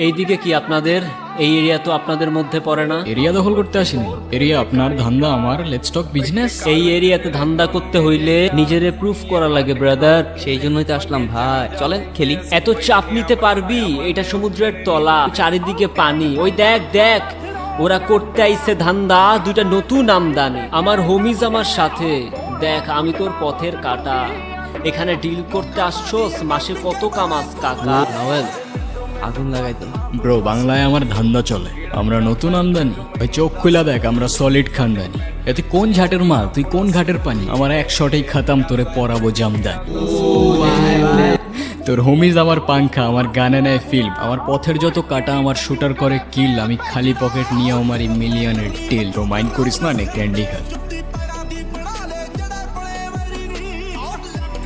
এইদিকে কি আপনাদের? এই এরিয়া তো আপনাদের মধ্যে পড়ে না। এরিয়া দখল করতে আসিনি, এরিয়া আপনার, ধান্দা আমার, লেটস টক বিজনেস। এই এরিয়াতে ধান্দা করতে হইলে নিজেরে প্রুফ করা লাগে ব্রাদার। সেই জন্যই তো আসলাম ভাই, চলেন খেলি। এত চাপ নিতে পারবি? এটা সমুদ্রের তলা, চারিদিকে পানি। ওই দেখ দেখ, ওরা করতে আইছে ধান্দা, দুইটা নতুন আমদানি। আমার হোমিজ আমার সাথে। দেখ আমি তোর পথের কাটা, এখানে ডিল করতে আসছোস, মাসে কত কামাস কাকা? নভেল আগুন লাগাই তো। ব্রো, বাংলায় আমার ধান্দা চলে, আমরা নতুন আমদানি। ভাই চোখ খুলা দেখ, আমরা সলিড খানদানি। এতে কোন ঘাটের মাল, তুই কোন ঘাটের পানি? আমার এক শটেই খাতাম, তোরে পরাবো জামদানি। তোর হোমিজ আমার পাংখা, আমার গানে নেয় ফিল্ম, আমার পথের যত কাটা আমার শুটার করে কিল। আমি খালি পকেট নিয়ে আমার মিলিয়নের টিল। তো মাইন্ড করিস না, নে ক্যান্ডি খা।